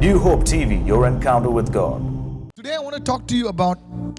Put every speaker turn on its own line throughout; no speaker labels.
New Hope TV, your encounter with God.
Today I want to talk to you about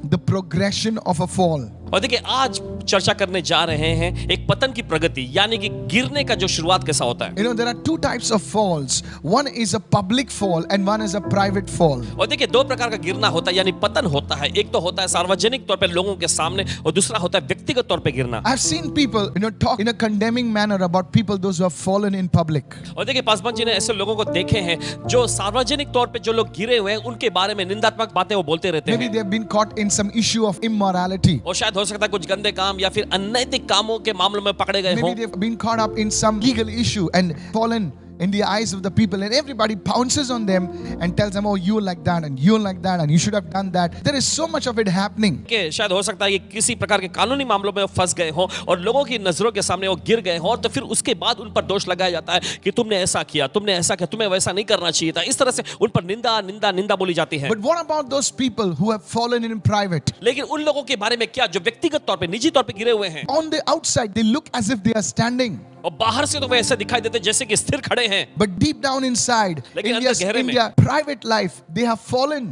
the progression of a fall.
और देखिए आज चर्चा करने जा रहे हैं एक पतन की प्रगति यानी कि गिरने का जो शुरुआत कैसा होता है।
You know, there are two types of falls. One is a public fall and one is a private fall.
और देखिए दो प्रकार का गिरना होता है यानी पतन होता है। एक तो होता है सार्वजनिक तौर पे लोगों के सामने और दूसरा होता है व्यक्तिगत तौर पे गिरना।
I've seen people, talk in a condemning manner about people those who have fallen in public.
और देखिए पासवान जी ने ऐसे लोगों को देखे हैं जो सार्वजनिक तौर पे जो लोग गिरे हुए हैं उनके बारे में निंदात्मक बातें वो बोलते रहते
Maybe
हैं।
they have been caught in some issue of immorality.
और शायद हो सकता है कुछ गंदे काम या फिर अनैतिक कामों के मामलों में पकड़े गए
Maybe
हों।
they've been caught up in some legal issue and fallen in the eyes of the people, and everybody pounces on them and tells them, oh, you're like that and you're like that and you should have done that. There is so much of it happening.
कि शायद हो सकता है कि किसी प्रकार के कानूनी मामलों में वो फंस गए हों और लोगों की नजरों के सामने वो गिर गए हों और तो फिर उसके बाद उन पर दोष लगाया जाता है कि तुमने ऐसा किया, तुम्हें वैसा नहीं करना चाहिए था। इस तरह से उन पर निंदा बोली जाती है।
But what about those people who have fallen in private?
लेकिन उन लोगों के बारे में क्या जो व्यक्तिगत तौर पे निजी तौर पे गिरे हुए हैं
On the outside, they look as if they are standing.
और बाहर से तो वे ऐसे दिखाई देते जैसे कि स्थिर खड़े हैं,
But deep down inside,
लेकिन
in
अंदर गहरे
in
में
their private life, they have fallen.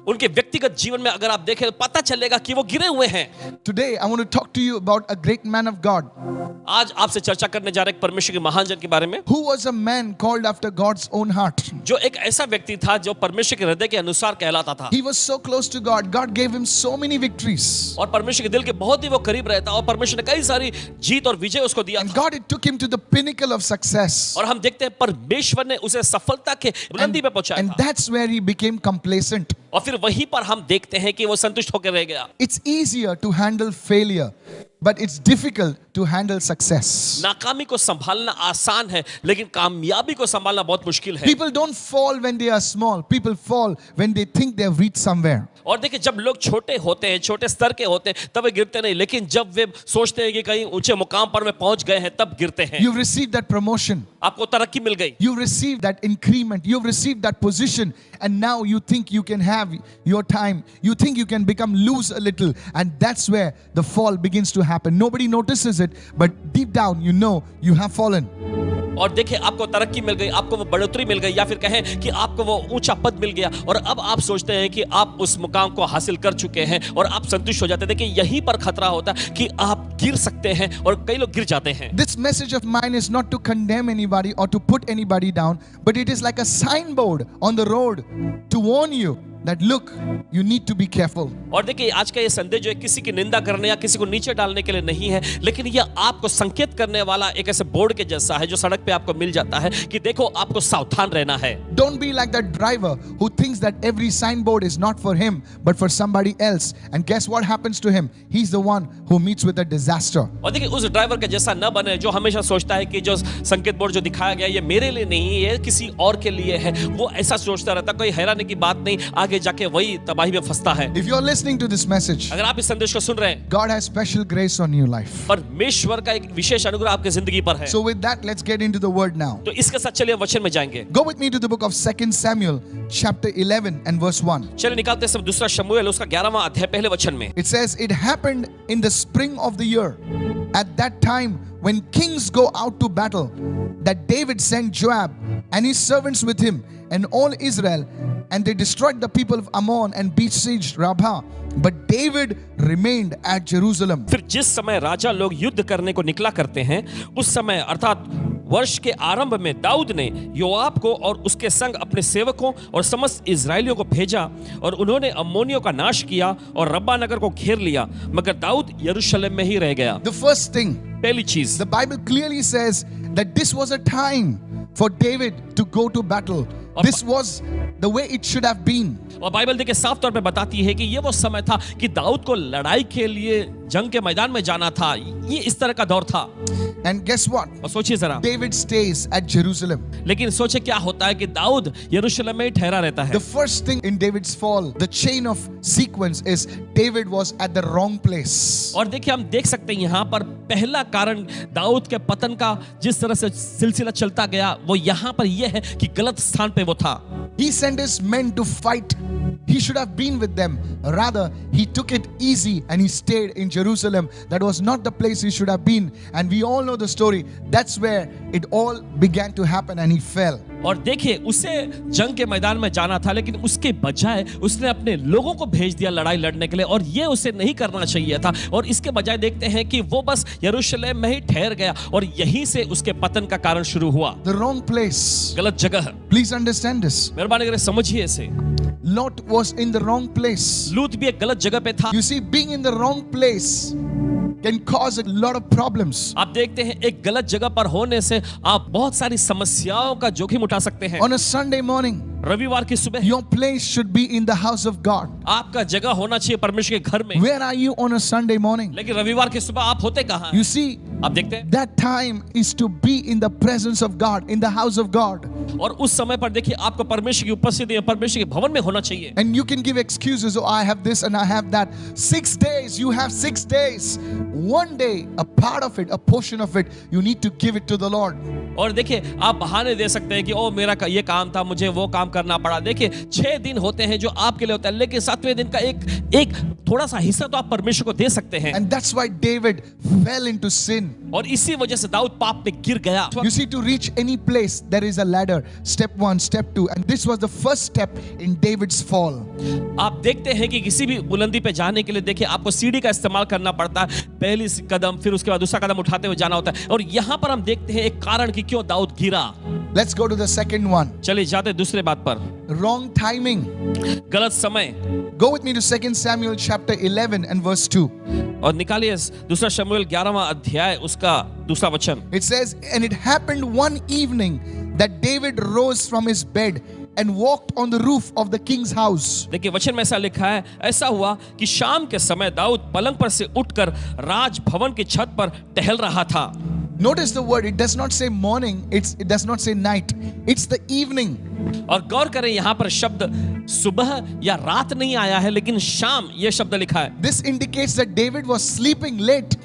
उनके व्यक्तिगत जीवन में अगर आप देखें तो पता चलेगा कि वो गिरे हुए हैं।
Today, I want to talk to you about a great man of God
आज आपसे चर्चा करने जा रहे हैं एक परमेश्वर के महान जन के बारे में,
who was a man called after God's own heart.
जो एक ऐसा व्यक्ति था जो परमेश्वर के हृदय के अनुसार कहलाता था
He was so close to God. God gave him so many victories.
और परमेश्वर के दिल के बहुत ही वो करीब रहता और परमेश्वर ने कई सारी जीत और विजय उसको दिया
And
था।
God it took him to the pinnacle of success.
और हम देखते हैं परमेश्वर ने उसे सफलता के बुलंदी पे पहुंचाया
And
था
that's where he became complacent.
और फिर वहीं पर हम देखते हैं कि वो संतुष्ट होकर रह गया।
It's easier to handle failure, but it's difficult to handle success.
नाकामी को संभालना आसान है लेकिन कामयाबी को संभालना बहुत मुश्किल है।
People don't fall when they are small. People fall when they think they have reached somewhere.
और देखिए जब लोग छोटे होते हैं, छोटे स्तर के होते हैं तब वे गिरते नहीं, लेकिन जब वे सोचते हैं कि कहीं ऊंचे मुकाम पर वे पहुंच गए हैं तब गिरते हैं।
You've received that promotion.
आपको तरक्की मिल गई,
You've received that increment. You've received that position. And now you think you can have your time. You think you can become loose a little. And that's where the fall begins to happen. Nobody notices it, but deep down you know you have fallen.
और देखिए आपको तरक्की मिल गई, आपको वो बढ़ोतरी मिल गई या फिर कहें कि आपको वो ऊंचा पद मिल गया और अब आप सोचते हैं कि आप उस मुकाम को हासिल कर चुके हैं और आप संतुष्ट हो जाते हैं। देखिए यहीं पर खतरा होता है कि आप गिर सकते हैं और कई लोग गिर जाते हैं।
This message of mine is not to condemn anybody or to put anybody down, but it is like a signboard on the road to warn you that look, you need to be careful.
और देखिए आज का ये संदेश जो है किसी की निंदा करने या किसी को नीचे डालने के लिए नहीं है, लेकिन यह आपको संकेत करने वाला एक ऐसे बोर्ड के जैसा है जो सड़क पे आपको मिल जाता है कि देखो आपको सावधान रहना है।
Don't be like that driver who thinks that every signboard is not for him but for somebody else, and guess what happens to him? He's the one who meets with a disaster.
और देखिए उस driver के जैसा न बने जो हमेशा सोचता है कि जो संकेत बोर्ड जो दिखाया गया ये मेरे लिए नहीं है, ये किसी और के लिए है। वो ऐसा सोचता रहता, कोई हैरानी की बात नहीं, आगे जाके वही तबाही में फंसता है।
If you're listening to this message,
अगर आप इस संदेश को सुन रहे हैं,
God has special grace on your life.
परमेश्वर का एक विशेष अनुग्रह आपकी जिंदगी पर है।
So with that, let's get into the word now.
तो इसके साथ चलिए वचन में जाएंगे।
Go with me to the book of 2 Samuel chapter 11 and verse 1.
चलिए निकालते हैं सब दूसरा शमूएल उसका 11वां अध्याय पहले वचन में।
It says, it happened in the spring of the year, at that time when kings go out to battle, that David sent Joab and his servants with him and all Israel, and they destroyed the people of Ammon and besieged Rabbah. But David remained at Jerusalem.
फिर जिस समय राजा लोग युद्ध करने को निकला करते हैं उस समय अर्थात वर्ष के आरंभ में दाऊद ने योआब को और उसके संग अपने सेवकों और समस्त इजरायलियों को भेजा और उन्होंने अम्मोनियों का नाश किया और रब्बा नगर को घेर लिया, मगर दाऊद यरूशलेम में ही रह गया।
The first thing,
पहली चीज,
the Bible clearly says that this was a time for David to go to battle. This was the way it should have been.
और बाइबल देखिए साफ तौर पे बताती है कि ये वो समय था कि दाऊद को लड़ाई के लिए जंग के मैदान में जाना था। ये इस तरह का दौर था।
And guess what?
और सोचिए जरा,
David stays at Jerusalem.
लेकिन सोचे क्या होता है कि दाऊद यरूशलेम में ही ठहरा रहता है।
The first thing in David's fall, the chain of sequence is David was at the wrong place.
और देखिए हम देख सकते हैं यहाँ पर पहला कारण दाऊद के पतन का जिस तरह से सिलसिला चलता गया वो यहाँ पर यह है कि गलत स्थान पे वो था।
He sent his men to fight He should have been with them. Rather, he took it easy and he stayed in Jerusalem. That was not the place he should have been. And we all know the story. That's where it all began to happen and he fell.
और देखिए उसे जंग के मैदान में जाना था, लेकिन उसके बजाय उसने अपने लोगों को भेज दिया लड़ाई लड़ने के लिए, और ये उसे नहीं करना चाहिए था। और इसके बजाय देखते हैं कि वो बस यरूशलेम में ही ठहर गया और यहीं से उसके पतन का कारण शुरू हुआ।
The wrong place.
गलत जगह।
Please understand this.
मेहरबानी करके समझिए इसे।
Lot was in the wrong place.
लूत भी एक गलत जगह पे था।
You see, being in the wrong place can cause a lot of problems.
आप देखते हैं एक गलत जगह पर होने से आप बहुत सारी समस्याओं का जोखिम उठा सकते हैं।
On a Sunday morning,
रविवार की सुबह
your place should be in the house of God.
आपका जगह होना चाहिए परमेश्वर के घर में।
Where are you on a Sunday morning?
लेकिन रविवार की सुबह आप होते कहाँ हैं?
You see,
आप देखते हैं
that time is to be in the presence of God, in the house of God.
और उस समय पर देखिए आपको परमेश्वर की उपस्थिति में, परमेश्वर के भवन में होना चाहिए।
And you can give excuses, oh, I have this and I have that. 6 days, you have 6 days. One day, a part of it, a portion of it, you need to give it to the Lord.
और देखिए आप बहाने दे सकते हैं कि ओ मेरा ये काम था, मुझे वो काम करना पड़ा। देखिए 6 दिन होते हैं जो आपके लिए होता है, लेकिन 7वें दिन का एक थोड़ा सा हिस्सा तो आप परमेश्वर को दे सकते हैं।
And that's why David fell into sin.
और इसी वजह से दाऊद पाप में गिर गया।
You see, to reach any place, there is a ladder. Step 1, step 2. And this was the first step in David's fall.
आप देखते हैं कि किसी भी बुलंदी पे जाने के लिए देखिए आपको सीढ़ी का इस्तेमाल करना पड़ता है। पहली कदम, फिर उसके बाद दूसरा कदम उठाते हुए जाना होता है। और यहाँ पर हम देखते हैं एक कारण कि क्यों दाऊद गिरा।
Let's go to the second one.
चलिए जाते दूसरे बात पर।
Wrong timing.
गलत समय।
Go with me to 2 Samuel chapter 11 and verse 2.
और निकालिए दूसरा शमूएल 11वां अध्याय उसका दूसरा वचन।
It says, and it happened one evening that David rose from his bed and walked on the roof of the king's house.
देखिए वचन में ऐसा लिखा है, ऐसा हुआ कि शाम के समय दाऊद पलंग पर से उठकर राजभवन की छत पर टहल रहा था।
Notice the word, it does not say morning, it does not say night, it's the evening.
और गौर करें यहाँ पर शब्द सुबह या रात नहीं आया है, लेकिन शाम ये शब्द लिखा है।
This indicates that David was sleeping late.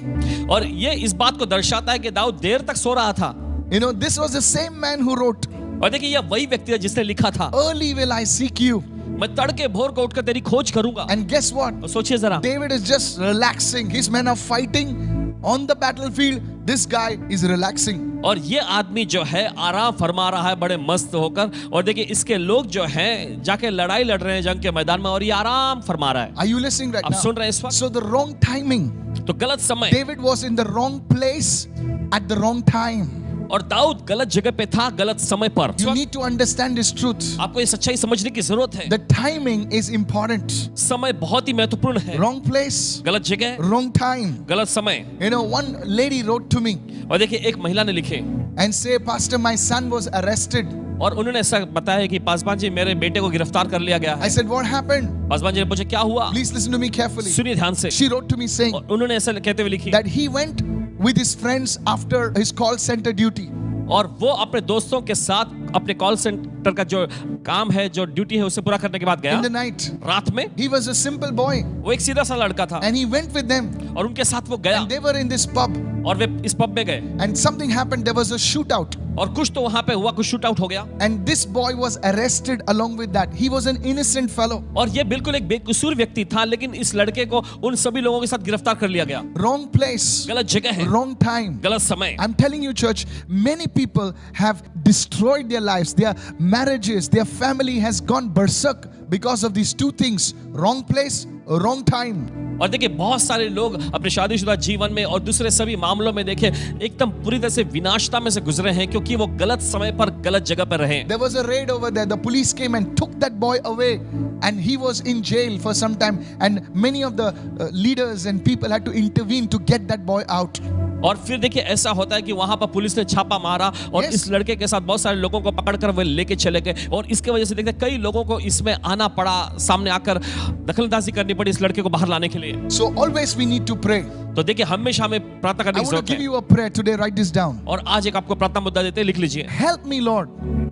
और ये इस बात को दर्शाता है कि दाऊद देर तक सो रहा था।
You know, this was the same man who wrote,
और देखिए यह वही व्यक्ति है जिसने लिखा था,
early will I seek you.
मैं तड़के भोर को उठकर तेरी खोज करूंगा।
And guess what?
और सोचिए जरा,
David is just relaxing. His men are fighting on the battlefield. This guy is relaxing.
और ये आदमी जो है आराम फरमा रहा है बड़े मस्त होकर। और देखिए इसके लोग जो हैं जाके लड़ाई लड़ रहे हैं जंग के मैदान में, और ये आराम फरमा रहा है।
Are you listening right
आप
now?
सुन रहे हैं इस वक्त?
So the wrong timing.
तो गलत समय।
David was in the wrong place at the wrong time.
और दाऊद गलत जगह पे था गलत समय पर।
You need to understand this truth.
आपको ये सच्चाई समझने की जरूरत है।
The timing is important.
समय बहुत ही महत्वपूर्ण है।
Wrong place,
गलत जगह,
wrong time.
गलत समय।
You know, one lady wrote to me
और देखिए एक महिला ने लिखे
and say, Pastor, my son was arrested.
और उन्होंने ऐसा बताया कि पासवान जी मेरे बेटे को गिरफ्तार कर लिया गया है।
I said, what happened?
Paswan ji ने पूछा क्या हुआ?
Please listen to me carefully.
सुनिए ध्यान से।
She wrote to me saying
और उन्होंने ऐसा कहते हुए लिखी
that he went with his friends after his call center duty.
और वो अपने दोस्तों के साथ अपने कॉल सेंटर का जो काम है, जो ड्यूटी है, उसे पूरा करने के बाद गया
In the night.
रात में।
He was a simple boy
वो एक सीधा सा लड़का था
and he went with them
और उनके साथ वो गया
and they were in this pub
और वे इस पब में गए
and something happened. There was a shootout
और कुछ तो वहां पे हुआ, कुछ शूट आउट हो गया
and this boy was arrested along with that. He was an innocent fellow.
और ये बिल्कुल एक बेकसूर व्यक्ति था, लेकिन इस लड़के को उन सभी लोगों के साथ गिरफ्तार कर लिया गया।
Wrong place,
गलत जगह है,
wrong time.
गलत समय।
I'm telling you, church, many people have destroyed their lives, their marriages, their family has gone berserk because of these two things: wrong place, wrong time.
और देखिए बहुत सारे लोग अपने शादीशुदा जीवन में और दूसरे सभी मामलों में देखिए एकदम पूरी तरह से विनाशता में से गुजरे हैं, क्योंकि वो गलत समय पर गलत जगह पर रहे।
There was a raid over there. The police came and took that boy away, and he was in jail for some time. And many of the leaders and people had to intervene to get that boy out.
और फिर देखिए ऐसा होता है कि वहां पर police ने छापा मारा और
Yes.
इस लड़के के साथ बहुत सारे लोगों को पकड़कर वे लेके चले गए, और इसके वजह से देखते कई लोगों को इसमें आना पड़ा, सामने आकर दखलंदाजी करनी पड़ी इस लड़के को बाहर लाने के लिए।
So always we need to pray.
तो देखिए हमेशा हमें प्रार्थना करने
I
की
want to
जरूरत
give
है।
you a prayer today. Write this down.
और आज एक आपको प्रार्थना मुद्दा देते हैं, लिख लीजिए।
Help me, Lord,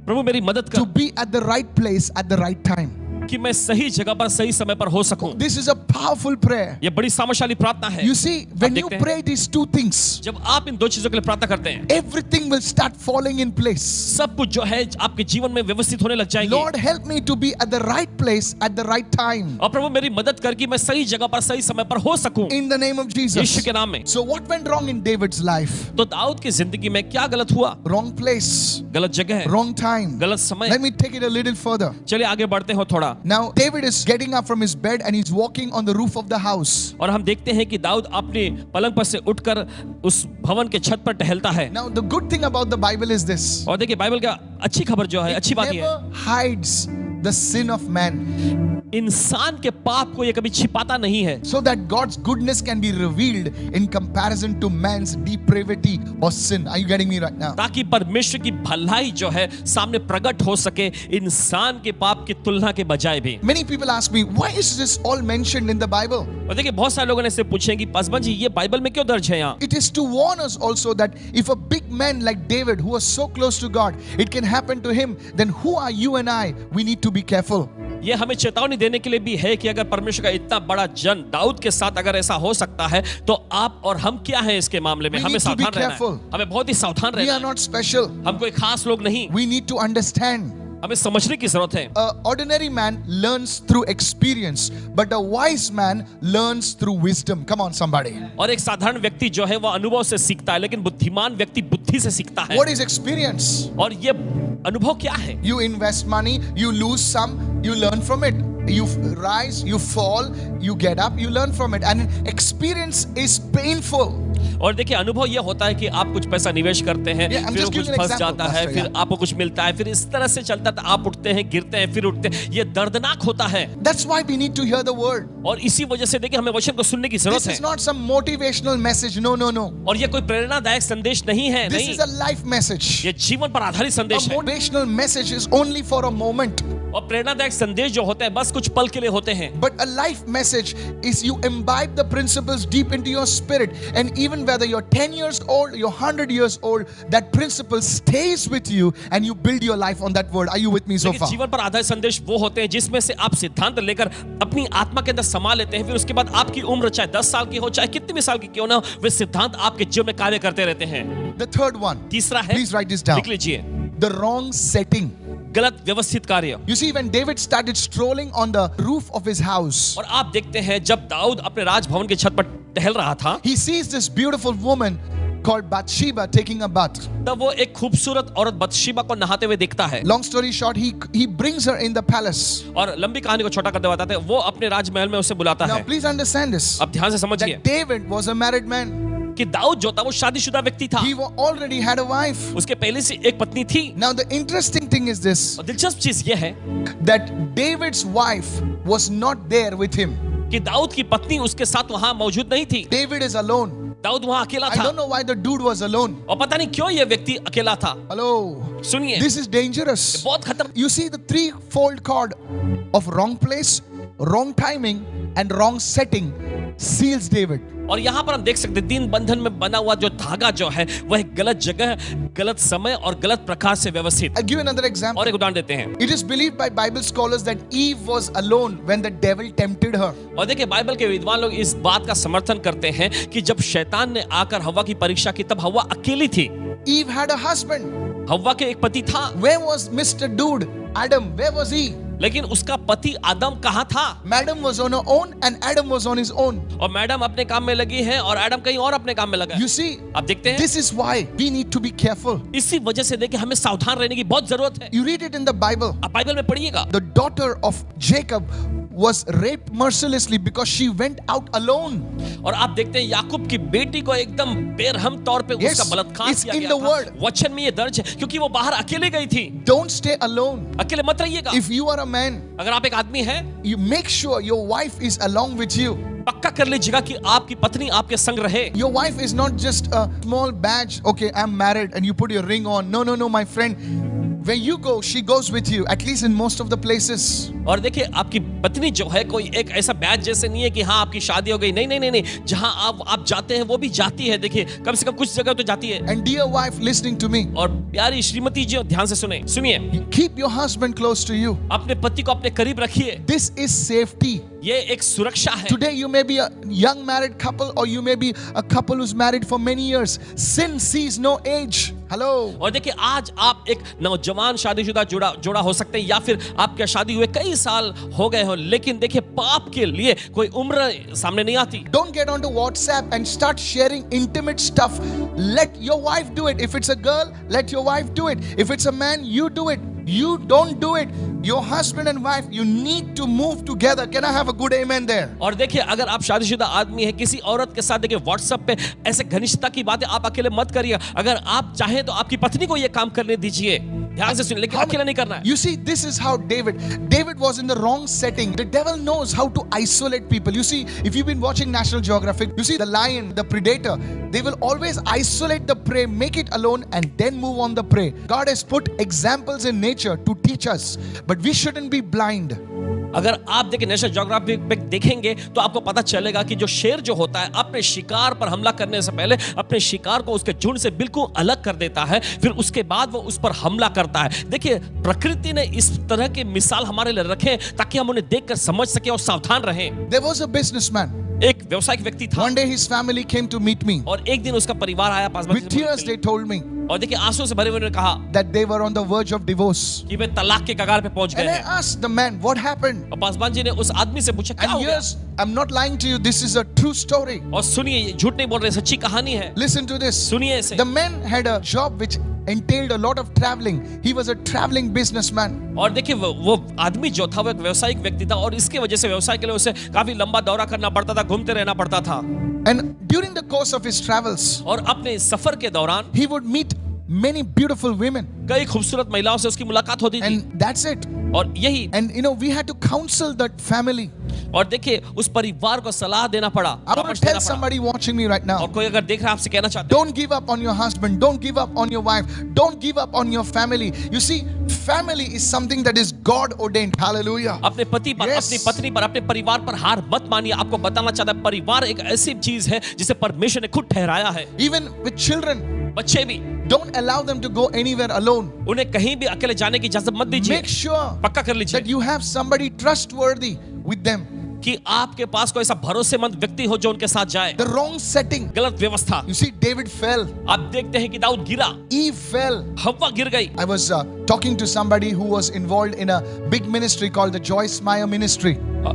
प्रभु मेरी मदद
to
कर
be at the right place at the right time.
कि मैं सही जगह पर सही समय पर हो सकूं।
This is a powerful prayer.
ये बड़ी सामर्थ्यशाली प्रार्थना है।
You see, when you
देखते हैं।
pray these two things,
जब आप इन दो चीजों के लिए प्रार्थना करते हैं,
everything will start falling in place.
सब कुछ जो है आपके जीवन में व्यवस्थित होने लग जाएंगे।
Lord, help me to be at the right place at the right time.
और प्रभु मेरी मदद कर कि मैं सही जगह पर सही समय पर हो सकूं।
In the name of
Yeshu
Jesus.
के नाम में।
So what went wrong in David's life?
तो दाऊद की जिंदगी में क्या गलत हुआ?
Wrong place,
गलत जगह,
wrong time.
गलत समय।
Let me take it a little further.
चलिए आगे बढ़ते हो थोड़ा।
Now David is getting up from his bed and he's walking on the roof of the house.
और हम देखते हैं कि दाऊद अपने पलंग पर से उठकर उस भवन के छत पर टहलता है।
Now the good thing about the Bible is this.
और देखिए बाइबल का अच्छी खबर जो है, अच्छी बात ये है,
Never hides the sin of man,
इंसान के पाप को ये कभी छिपाता नहीं है,
so that God's goodness can be revealed in comparison to man's depravity or sin. Are you getting me right now?
ताकि परमेश्वर की भलाई जो है सामने प्रकट हो सके इंसान के पाप की तुलना के बजाय भी।
Many people ask me, why is this all mentioned in the Bible?
और देखिए बहुत सारे लोगों ने इससे पूछे कि पासवान जी ये बाइबल में क्यों दर्ज है यहाँ?
It is to warn us also that if a big man like David, who was so close to God, it can happen to him, then who are you and I? We need to be careful.
ये हमें चेतावनी देने के लिए भी है कि अगर परमेश्वर का इतना बड़ा जन दाऊद के साथ अगर ऐसा हो सकता है तो आप और हम क्या हैं इसके मामले में?
We
हमें
need to be
सावधान रहना है।
careful.
हमें बहुत ही सावधान
We
रहना
are
है।
not special.
हम कोई खास लोग नहीं,
We need to understand.
हमें समझने की जरूरत है।
An ordinary man learns through experience, but a wise man learns through wisdom. Come on, somebody.
और एक साधारण व्यक्ति जो है वो अनुभव से सीखता है, लेकिन बुद्धिमान व्यक्ति बुद्धि से सीखता है।
What is experience?
और ये अनुभव क्या है?
You invest money, you lose some, you learn from it. You rise, you fall, you get up, you learn from it. And experience is painful.
और देखिए अनुभव ये होता है कि आप कुछ पैसा निवेश करते हैं,
Yeah, I'm
फिर
just
वो कुछ
giving an
फंस
example,
जाता है,
Pastor,
फिर
yeah.
आपको कुछ मिलता है, फिर इस तरह से चलता है, आप उठते हैं, गिरते हैं, फिर उठते हैं। ये दर्दनाक होता है।
That's why we need to hear the word.
और इसी वजह से देखिए हमें वचन को सुनने की जरूरत
This
है।
is not some motivational message. No, no, no.
और ये कोई प्रेरणादायक संदेश नहीं है,
This
नहीं।
is a life message.
ये जीवन पर आधारित
A
संदेश है।
motivational message is only for a moment.
और प्रेरणादायक संदेश जो होते हैं बस कुछ पल के लिए होते हैं।
But a life message is you imbibe the principles deep into your spirit, and even whether you're 10 years old, you're 100 years old, that principle stays with you and you build your life on that word. Are you with me so
लेकिन
far?
जीवन पर आधारित संदेश वो होते हैं जिसमें से आप सिद्धांत लेकर अपनी आत्मा के अंदर समा लेते हैं, फिर उसके बाद आपकी उम्र चाहे 10 साल की हो, चाहे कितनी भी साल की क्यों ना हो, वे सिद्धांत आपके जीवन में कार्य करते रहते हैं।
The third one,
तीसरा है,
please write this down.
लिख लीजिए,
The wrong setting.
गलत व्यवस्थित कार्य।
You see, when David started strolling on the roof of his house,
और आप देखते हैं जब दाऊद अपने राजभवन के छत पर टहल रहा था,
he sees this beautiful woman called Bathsheba taking a bath.
तब वो एक खूबसूरत औरत बतशीबा को नहाते हुए देखता है।
Long story short, he brings her in the palace.
और लंबी कहानी को छोटा करते बताते हैं, वो अपने राजमहल में उसे बुलाता
Now,
है।
please understand this.
अब ध्यान से समझिए
That David was a married man.
कि दाऊद जो था वो शादीशुदा व्यक्ति था।
He already had a wife.
उसके पहले से एक पत्नी थी।
Now, the interesting thing is this,
और दिलचस्प चीज ये है
that David's wife was not there with him.
कि दाऊद की पत्नी उसके साथ वहां मौजूद नहीं थी।
David is alone.
दाऊद वहां अकेला
I
था
don't know why the dude was alone.
और पता नहीं क्यों ये व्यक्ति अकेला था।
Hello.
सुनिए,
This is dangerous.
बहुत खतरनाक।
You see the threefold cord of wrong place, wrong timing, and wrong setting seals David.
और यहाँ पर हम देख सकते हैं तीन बंधन में बना हुआ जो धागा जो है वह गलत जगह, गलत समय और गलत प्रकार से व्यवस्थित।
I'll give you another example.
और एक उदाहरण देते हैं।
It is believed by Bible scholars that Eve was alone when the devil tempted her.
और देखिए बाइबल के विद्वान लोग इस बात का समर्थन करते हैं कि जब शैतान ने आकर हव्वा की परीक्षा की तब हव्वा अकेली थी।
Eve had a husband.
हव्वा के एक पति था,
Where was Mr. Dude? Adam, where was he?
लेकिन उसका पति आदम कहाँ था?
Madam was on her own and Adam was on his own.
और मैडम अपने काम में लगी है और एडम कहीं और अपने काम में लगा है।
You see,
आप देखते हैं,
this is why we need to be careful.
इसी वजह से देखिए हमें सावधान रहने की बहुत जरूरत है।
You read it in the Bible.
आप बाइबल में पढ़िएगा,
The daughter of Jacob was raped mercilessly because she went out alone.
और आप देखते हैं याकूब की बेटी को एकदम बेरहम तौर पे
Yes,
उसका बलात्कार
it's
किया
in
गया
the
था।
word.
वचन में ये दर्ज है क्योंकि वो बाहर अकेले गई थी।
Don't stay alone.
अकेले मत रहिएगा।
If you are a man,
अगर आप एक आदमी हैं,
you make sure your wife is along with you.
पक्का कर लीजिएगा कि आपकी पत्नी आपके संग रहे।
Your wife is not just a small badge. Okay, I'm married, and you put your ring on. No, no, no, my friend. Where you go, she goes with you, at least in most of the places.
और देखिए आपकी पत्नी जो है कोई एक ऐसा batch जैसे नहीं है कि हाँ आपकी शादी हो गई, नहीं नहीं नहीं नहीं, जहां आप जाते हैं वो भी जाती है, देखिए कम से कम कुछ जगह तो जाती है।
And dear wife, listening to me,
और प्यारी श्रीमती जी ध्यान से सुनिए,
keep your husband close to you.
अपने पति को अपने करीब रखिए,
This is safety.
ये एक सुरक्षा है।
Today you may be a young married couple, or you may be a couple who's married for many years. Sin sees no age. Hello.
और देखिए आज आप एक नौजवान शादीशुदा जोड़ा हो सकते हैं, या फिर आपके शादी हुए कई साल हो गए हो, लेकिन देखिए पाप के लिए कोई उम्र सामने नहीं आती।
Don't get onto WhatsApp and start sharing intimate stuff. Let your wife do it. If it's a girl, let your wife do it. If it's a man, you do it. You don't do it. Your husband and wife, you need to move together. Can I have a good amen there?
और देखिए अगर आप शादीशुदा आदमी है, किसी औरत के साथ देखिए व्हाट्सएप पे ऐसे घनिष्ठता की बातें आप अकेले मत करिए। अगर आप चाहें तो आपकी पत्नी को ये काम करने दीजिए, ध्यान से सुनिए, लेकिन अकेला नहीं करना है।
You see, this is how David was in the wrong setting. The devil knows how to isolate people. You see, if you've been watching National Geographic, you see the lion, the predator, they will always isolate the prey, make it alone, and then move on the prey. God has put examples in nature to teach us, but we shouldn't be blind.
अगर आप देखें national geographic पे देखेंगे तो आपको पता चलेगा कि जो शेर जो होता है अपने शिकार पर हमला करने से पहले अपने शिकार को उसके झुंड से बिल्कुल अलग कर देता है, फिर उसके बाद वो उस पर हमला करता है। देखिए प्रकृति ने इस तरह की मिसाल हमारे लिए रखे ताकि हम उन्हें देखकर समझ सके और सावधान रहें।
There was a businessman.
एक व्यवसायिक व्यक्ति था।
One day his family came to meet me.
और एक दिन उसका परिवार आया पास
With tears they told me
और देखिए आंसू से भरे हुए उन्होंने कहा
that they were on the verge of divorce.
कि वे तलाक के कगार पे पहुंच गए
And I
हैं।
asked the man, what happened?
और पासवान जी ने उस आदमी से पूछा क्या हो
And
गया?
yes, I'm not lying to you. This is a true story.
और सुनिए, ये झूठ नहीं बोल रहे, सच्ची कहानी है।
Listen to this.
सुनिए इसे।
The man had a job which entailed a lot of traveling. He was a traveling businessman.
और देखिए वो आदमी जो था वो एक व्यवसायिक व्यक्ति था और इसके वजह से व्यवसाय के लिए उसे काफी लंबा दौरा करना पड़ता था, घूमते रहना पड़ता था।
And during the course of his travels,
और अपने सफर के दौरान
he would meet many beautiful women.
कई खूबसूरत महिलाओं से उसकी मुलाकात होती थी।
And that's it.
और यही
And you know, we had to counsel that family.
और देखिए उस परिवार को सलाह देना पड़ा।
I want to tell somebody watching me right now.
और कोई अगर देख रहा है आपसे कहना चाहते हैं,
Don't give up on your husband. Don't give up on your wife. Don't give up on your family. You see, family is something that is God ordained. Hallelujah.
अपने पति पर,
Yes.
अपनी पत्नी पर, अपने परिवार पर हार मत मानिए। आपको बताना चाहता है परिवार एक ऐसी चीज है जिसे परमेश्वर ने खुद ठहराया है।
Even with children,
बच्चे भी
don't allow them to go anywhere alone.
उन्हें कहीं भी अकेले जाने की इजाजत मत दीजिए।
Make sure
पक्का कर लीजिए
that you have somebody trustworthy with them.
कि आपके पास कोई ऐसा भरोसेमंद व्यक्ति हो जो उनके साथ जाए।
The wrong setting.
गलत व्यवस्था।
You see, David fell.
आप देखते हैं कि दाऊद गिरा,
Eve fell.
हव्वा गिर गई।
I was talking to somebody who was involved in a big ministry called the Joyce Meyer Ministry.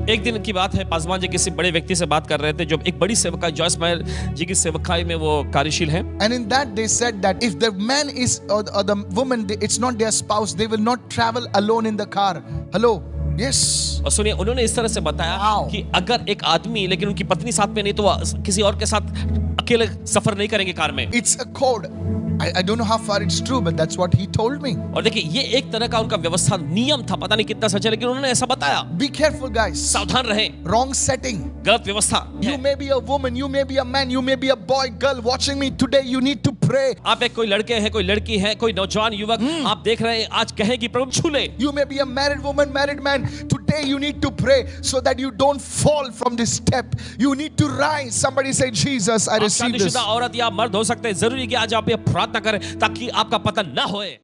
एक दिन की बात है, पासवान जी किसी बड़े व्यक्ति से बात कर रहे थे जो एक बड़ी सेवकाई जॉयस मायर जी की सेवकाई में वो कार्यशील हैं।
And in that they said that if the man is or the woman, it's not their spouse, they will not travel alone in the car. Hello? Yes.
और सुनिए उन्होंने इस तरह से बताया
Wow.
कि अगर एक आदमी लेकिन उनकी पत्नी साथ में नहीं तो वो किसी और के साथ अकेले सफर नहीं करेंगे कार में।
It's a code. I don't know how far it's true, but that's what he told me.
और देखिए ये एक तरह का उनका व्यवस्था नियम था, पता नहीं कितना सच है लेकिन उन्होंने ऐसा बताया।
Be careful, guys.
सावधान रहें,
Wrong setting.
गलत व्यवस्था
You
है।
may be a woman, you may be a man, you may be a boy, girl watching me today. You need to pray.
आप एक कोई लड़के हैं, कोई लड़की है, कोई नौजवान युवक आप देख रहे हैं, आज कहें कि प्रभु छू ले।
You may be a married woman, married man. Today you need to pray so that you don't fall from this step. You need to rise. Somebody say, Jesus, I
आप
receive this.
शादीशुदा औरत या मर्द हो सकते हैं, जरूरी कि आज आप ये प्रार्थना करें ताकि आपका पतन न होए।